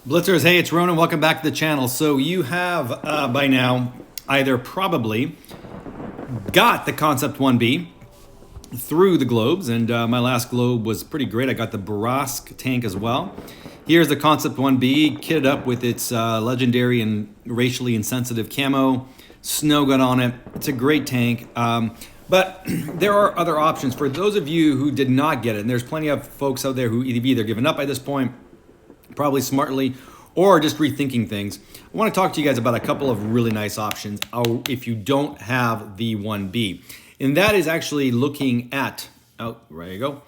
Blitzers, hey, it's Ronan. Welcome back to the channel. So you have by now either probably got the Concept 1B through the globes, and my last globe was pretty great. I got the Barask tank as well. Here's the Concept 1B kitted up with its legendary and racially insensitive camo, snow gun on it. It's a great tank. But there are other options for those of you who did not get it, and there's plenty of folks out there who either given up by this point, probably smartly, or just rethinking things. I want to talk to you guys about a couple of really nice options if you don't have the 1B. And that is actually looking at, there you go,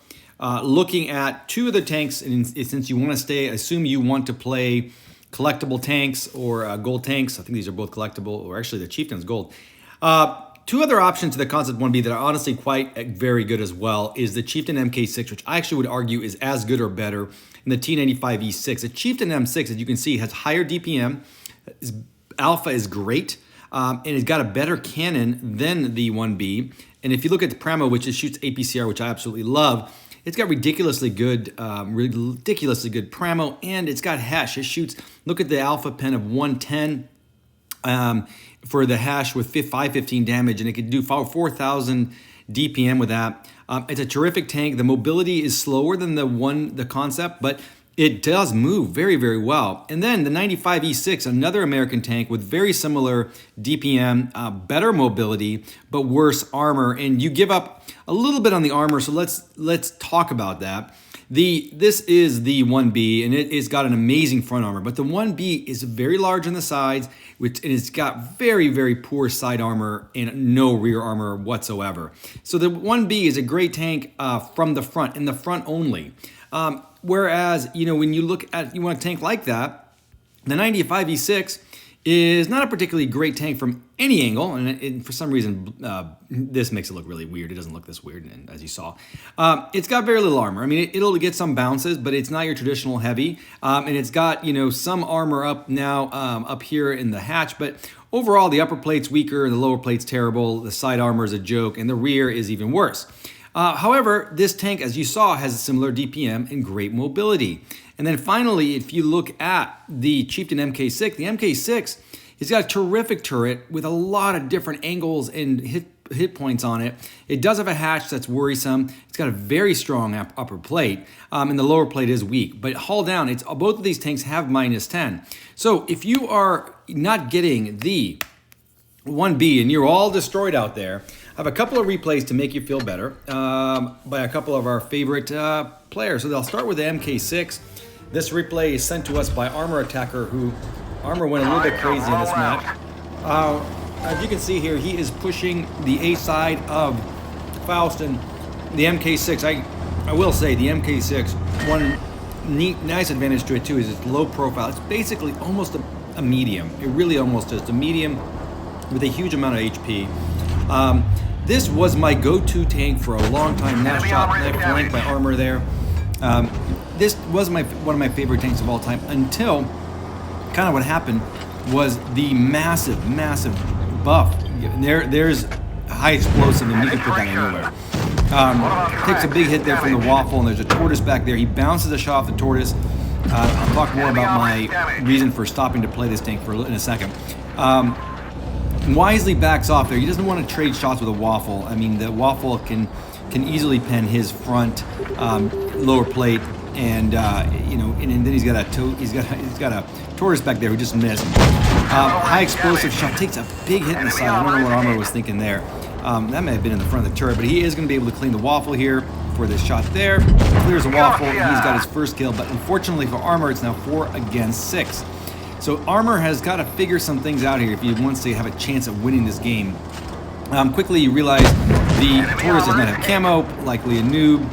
looking at two of the tanks. And since you want to assume you want to play collectible tanks or gold tanks. I think these are both collectible, or actually the Chieftain's gold. Two other options to the Concept 1B that are honestly quite very good as well is the Chiefton Mk6, which I actually would argue is as good or better, and the T95E6. The Chiefton M6, as you can see, has higher DPM. Its alpha is great, and it's got a better cannon than the 1B. And if you look at the Pramo, which shoots APCR, which I absolutely love, it's got ridiculously good Pramo, and it's got hash. It shoots, look at the alpha pen of 110. For the hash with 515 damage, and it could do 4,000 DPM with that. It's a terrific tank. The mobility is slower than the Concept, but it does move very, very well. And then the 95E6, another American tank with very similar DPM, better mobility, but worse armor. And you give up a little bit on the armor, so let's talk about that. This is the 1B, and it's got an amazing front armor, but the 1B is very large on the sides, and it's got very, very poor side armor and no rear armor whatsoever. So the 1B is a great tank from the front, and the front only. Whereas, when you want a tank like that, the 95E6 is not a particularly great tank from any angle, and for some reason, this makes it look really weird. It doesn't look this weird, and as you saw. It's got very little armor. I mean, it'll get some bounces, but it's not your traditional heavy, and it's got, some armor up now, up here in the hatch, but overall, the upper plate's weaker, the lower plate's terrible, the side armor is a joke, and the rear is even worse. However, this tank, as you saw, has a similar DPM and great mobility. And then finally, if you look at the Chiefton Mk6, the Mk6 has got a terrific turret with a lot of different angles and hit points on it. It does have a hatch that's worrisome. It's got a very strong upper plate, and the lower plate is weak. But haul down, both of these tanks have -10. So if you are not getting the 1B and you're all destroyed out there, I have a couple of replays to make you feel better by a couple of our favorite players. So they'll start with the Mk6. This replay is sent to us by Armor Attacker, who Armor went a little bit crazy in this match. As you can see here, he is pushing the A side of Faust and the Mk6. I will say the Mk6, one nice advantage to it too is its low profile. It's basically almost a medium. It really almost is a medium with a huge amount of HP. This was my go-to tank for a long time. Knife shot, knife flanked by Armor there. This was one of my favorite tanks of all time until kind of what happened was the massive buff. There's high explosive, and you can put that anywhere. Takes a big hit there from the waffle, and there's a tortoise back there. He bounces a shot off the tortoise. I'll talk more about my reason for stopping to play this tank in a second. Wisely backs off there. He doesn't want to trade shots with a waffle. I mean, the waffle can easily pen his front lower plate, and and then he's got a tortoise back there who just missed. High explosive shot, takes a big hit in the side. I don't know what Armor was thinking there. That may have been in the front of the turret, but he is going to be able to clean the waffle here for this shot there. Clears the waffle, and he's got his first kill. But unfortunately for Armor, it's now 4 against 6. So Armor has got to figure some things out here if he wants to have a chance of winning this game. Quickly you realize the tortoise does not have camo, likely a noob.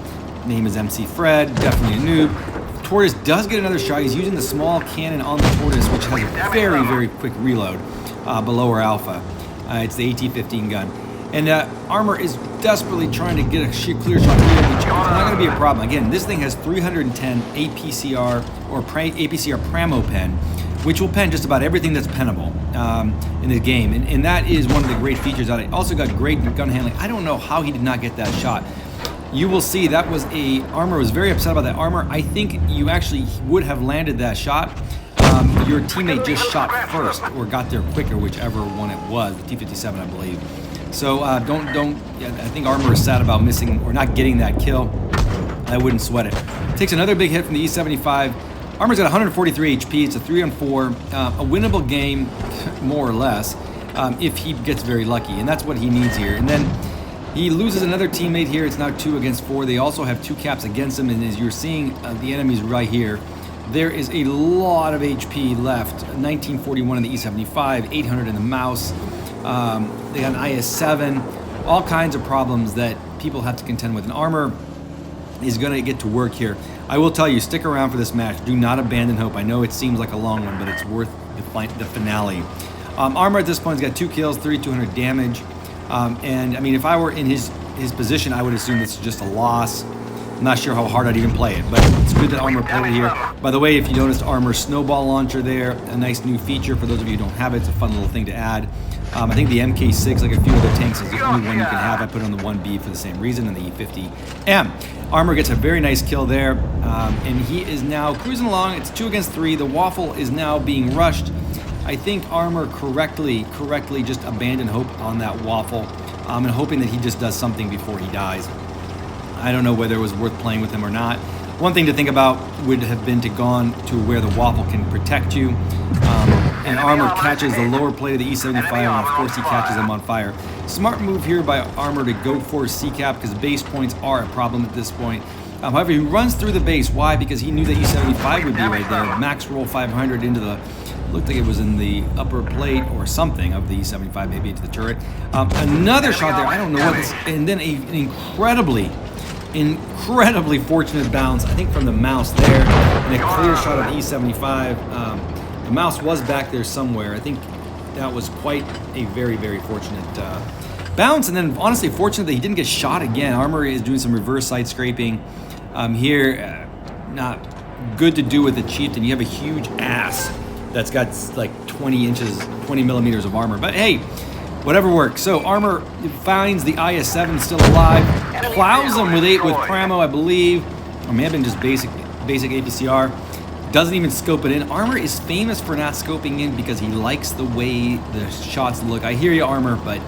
Name is MC Fred, definitely a noob. Tortoise does get another shot. He's using the small cannon on the tortoise, which has a very, very quick reload below our alpha. It's the AT-15 gun. And Armor is desperately trying to get a clear shot here, which is not going to be a problem. Again, this thing has 310 APCR or APCR Pramo pen, which will pen just about everything that's pennable in the game. And that is one of the great features out of it. Also got great gun handling. I don't know how he did not get that shot. You will see that was Armor was very upset about that. Armor, I think you actually would have landed that shot. your teammate just shot first or got there quicker, whichever one it was, the T-57, I believe. So don't. I think Armor is sad about missing or not getting that kill. I wouldn't sweat it. Takes another big hit from the E-75. Armor's got 143 HP. It's a 3-on-4, a winnable game, more or less, if he gets very lucky, and that's what he needs here. And then he loses another teammate here. It's now 2 against 4. They also have 2 caps against him, and as you're seeing the enemies right here, there is a lot of HP left. 1941 in the E-75, 800 in the Mouse. They got an IS-7, all kinds of problems that people have to contend with. And Armor is going to get to work here. I will tell you, stick around for this match. Do not abandon hope. I know it seems like a long one, but it's worth the finale. Armor at this point has got 2 kills, 3,200 damage. And I mean, if I were in his position, I would assume this is just a loss. I'm not sure how hard I'd even play it, but it's good that Armor played it here. By the way, if you noticed Armor's snowball launcher there, a nice new feature for those of you who don't have it. It's a fun little thing to add. I think the Mk6, like a few other tanks, is the only one you can have. I put it on the 1B for the same reason, and the E50M. Armor gets a very nice kill there, and he is now cruising along. It's 2 against 3. The Waffle is now being rushed. I think Armor correctly just abandoned hope on that Waffle, and hoping that he just does something before he dies. I don't know whether it was worth playing with him or not. One thing to think about would have been to gone to where the Waffle can protect you. And Armor catches the lower plate of the E-75, and of course he catches them on fire. Smart move here by Armor to go for C-cap, because base points are a problem at this point. However, he runs through the base. Why? Because he knew the E-75 would be right there. Max roll 500 into the, looked like it was in the upper plate or something of the E-75, maybe into the turret. Another shot there, I don't know what this, and then an incredibly fortunate bounce, I think from the Mouse there, and a clear shot of the E-75. The Mouse was back there somewhere. I think that was quite a very, very fortunate bounce, and then honestly fortunate that he didn't get shot again. Armor is doing some reverse side scraping here. Not good to do with the Chieftain. You have a huge ass that's got like 20 millimeters of armor, but hey, whatever works. So Armor finds the IS-7 still alive, plows him with Pramo, I believe, or may have been just basic APCR. Doesn't even scope it in. Armor is famous for not scoping in because he likes the way the shots look. I hear you, Armor, but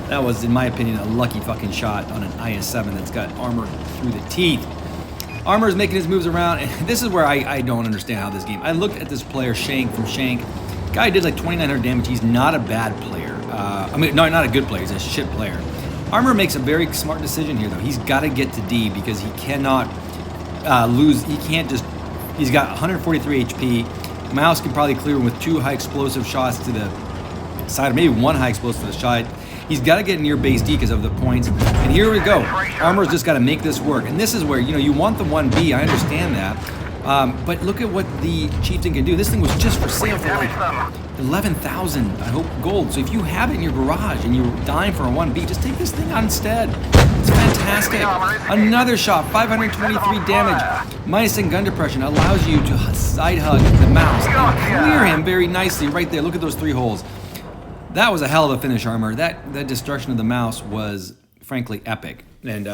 that was, in my opinion, a lucky fucking shot on an IS-7 that's got Armor through the teeth. Armor is making his moves around, and this is where I don't understand how this game. I looked at this player, Shank from Shank. Guy did like 2,900 damage. He's not a bad player. I mean, no, not a good player. He's a shit player. Armor makes a very smart decision here, though. He's got to get to D because he cannot lose. He can't just. He's got 143 HP. Mouse can probably clear him with 2 high explosive shots to the side, or maybe 1 high explosive to the side. He's got to get near base D because of the points. And here we go. Armor's just got to make this work. And this is where, you want the 1B. I understand that. But look at what the Chieftain can do. This thing was just for sale for like 11,000, I hope, gold. So if you have it in your garage and you're dying for a 1B, just take this thing out instead. It's fantastic. Another shot, 523 damage. Minus in gun depression allows you to side hug the Mouse and clear him very nicely right there. Look at those 3 holes. That was a hell of a finish, Armor. That destruction of the Mouse was frankly epic. And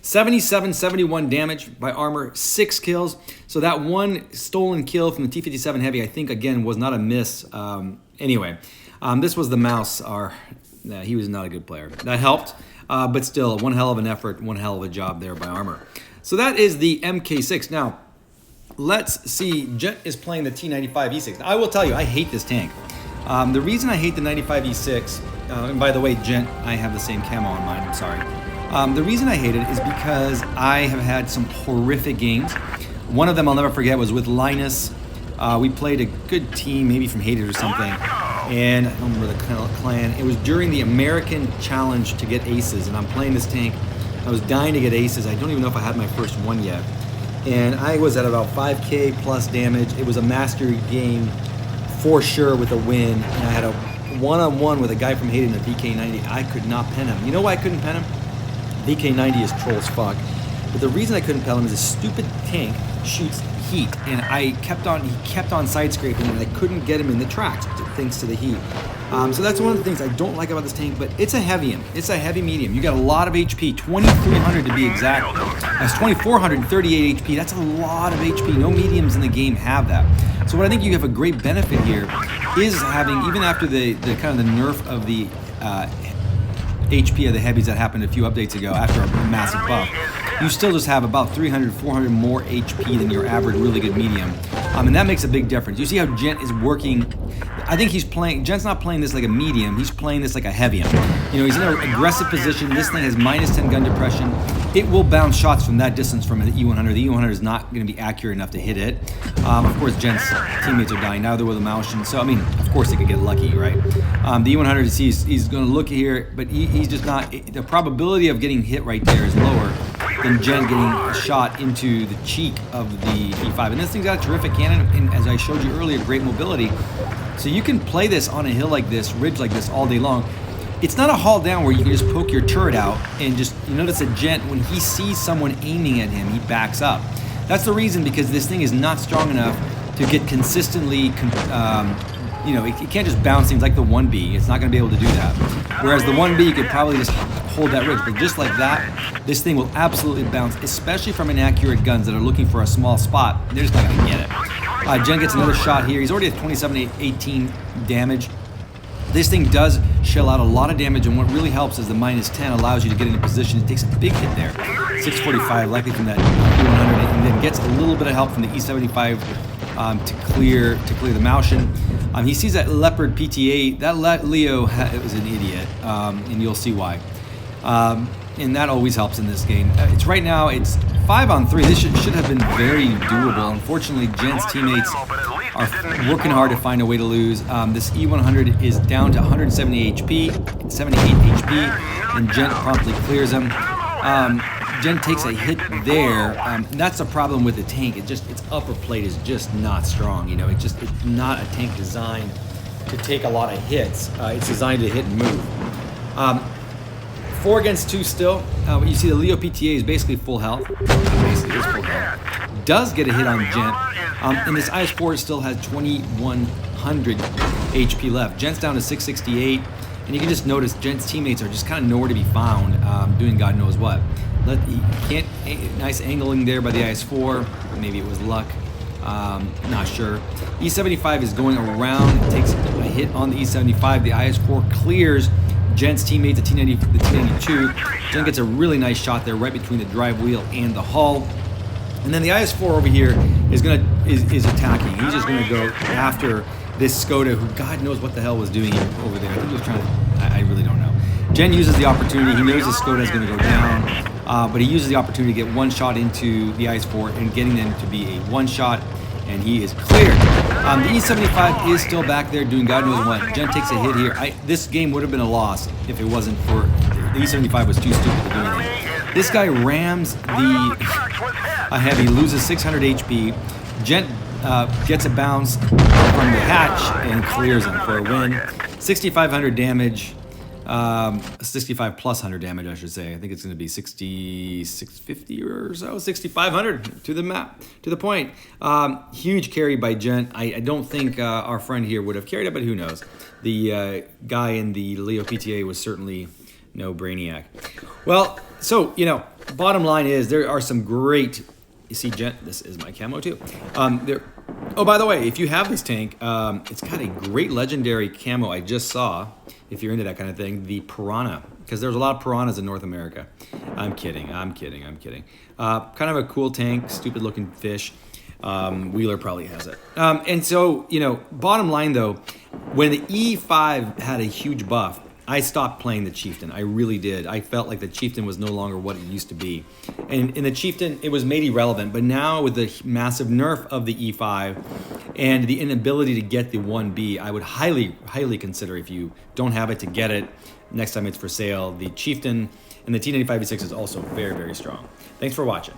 71 damage by Armor, 6 kills. So that 1 stolen kill from the T-57 Heavy, I think, again, was not a miss. Anyway, this was the Mouse. He was not a good player. That helped, but still, one hell of an effort, one hell of a job there by Armor. So that is the Mk6. Now, let's see. Gent is playing the T95E6. Now, I will tell you, I hate this tank. The reason I hate the 95E6, and by the way, Gent, I have the same camo on mine, I'm sorry. The reason I hate it is because I have had some horrific games. One of them I'll never forget was with Linus. We played a good team, maybe from Hated or something, and I don't remember the clan. It was during the American Challenge to get aces, and I'm playing this tank. I was dying to get aces. I don't even know if I had my first one yet. And I was at about 5K plus damage. It was a mastery game for sure with a win. And I had a one-on-one with a guy from Hayden, a VK90. I could not pen him. You know why I couldn't pen him? VK90 is troll as fuck. But the reason I couldn't pen him is this stupid tank shoots heat, and he kept on side scraping, and I couldn't get him in the tracks thanks to the heat. So that's one of the things I don't like about this tank, but it's a heavy It's a heavy medium. You got a lot of HP, 2,300 to be exact. That's 2,438 HP. That's a lot of HP. No mediums in the game have that. So what I think you have a great benefit here is having, even after the kind of the nerf of the HP of the heavies that happened a few updates ago after a massive buff, you still just have about 300, 400 more HP than your average really good medium. And that makes a big difference. You see how Gent is working. I think Gent's not playing this like a medium, he's playing this like a heavium. You know, he's in an aggressive position. This thing has minus 10 gun depression. It will bounce shots from that distance from the E100. The E100 is not going to be accurate enough to hit it. Of course, Gent's teammates are dying now. They're with a Moushin, so I mean, of course they could get lucky, right? The E100 he's going to look here, but he's just not. The probability of getting hit right there is lower than Gent getting a shot into the cheek of the E5. And this thing's got a terrific cannon, and as I showed you earlier, great mobility. So you can play this on a hill like this, ridge like this all day long. It's not a haul down where you can just poke your turret out and just, you notice that Gent, when he sees someone aiming at him, he backs up. That's the reason, because this thing is not strong enough to get consistently, you know, it can't just bounce things like the 1B. It's not going to be able to do that. Whereas the 1B, you could probably just hold that ridge. But just like that, this thing will absolutely bounce, especially from inaccurate guns that are looking for a small spot. They're just not going to get it. Gent gets another shot here. He's already at 27, 18 damage. This thing does shell out a lot of damage, and what really helps is the minus 10 allows you to get in a position. It takes a big hit there. 645, likely from that E100, and then gets a little bit of help from the E75 to clear the Moushin. He sees that Leopard PTA. That Leo is an idiot, and you'll see why. And that always helps in this game. It's right now, it's 5-on-3. This should have been very doable. Unfortunately, Gent's teammates are working hard to find a way to lose. This E100 is down to 170 HP, 78 HP, and Gent promptly clears him. Gent takes a hit there, and that's the problem with the tank. Its upper plate is just not strong. You know, it's not a tank designed to take a lot of hits. It's designed to hit and move. 4 against 2 still. You see the Leo PTA is basically full health. Basically is full health. Does get a hit on Gent. And this IS-4 still has 2,100 HP left. Gent's down to 668. And you can just notice Gent's teammates are just kind of nowhere to be found, doing God knows what. Nice angling there by the IS-4. Maybe it was luck. Not sure. E75 is going around. It takes a hit on the E75. The IS-4 clears Gent's teammate, the T92. Gent gets a really nice shot there right between the drive wheel and the hull. And then the IS-4 over here is attacking. He's just gonna go after this Skoda, who God knows what the hell was doing over there. I think he was trying to, I really don't know. Gent uses the opportunity. He knows the Skoda is gonna go down, but he uses the opportunity to get one shot into the IS-4 and getting them to be a one shot, and he is cleared. The E75 is still back there doing God knows what. Gent takes a hit here. This game would have been a loss if it wasn't for the E75 was too stupid to do anything. This guy rams a heavy, loses 600 HP. Gent gets a bounce from the hatch and clears him for a win. 6,500 damage. 65 plus 100 damage, I should say. I think it's going to be 650 or so, 6,500 to the map, to the point. Huge carry by Gent. I don't think our friend here would have carried it, but who knows? The guy in the Leo PTA was certainly no brainiac. Well, so, you know, bottom line is there are some great, you see Gent, this is my camo too. Oh, by the way, if you have this tank, it's got a great legendary camo I just saw, if you're into that kind of thing, the Piranha, because there's a lot of piranhas in North America. I'm kidding. Kind of a cool tank, stupid looking fish. Wheeler probably has it. And so, you know, bottom line though, when the E5 had a huge buff, I stopped playing the Chieftain. I really did. I felt like the Chieftain was no longer what it used to be. And in the Chieftain, it was made irrelevant. But now with the massive nerf of the E5 and the inability to get the 1B, I would highly, highly consider, if you don't have it, to get it next time it's for sale. The Chieftain and the T95E6 is also very, very strong. Thanks for watching.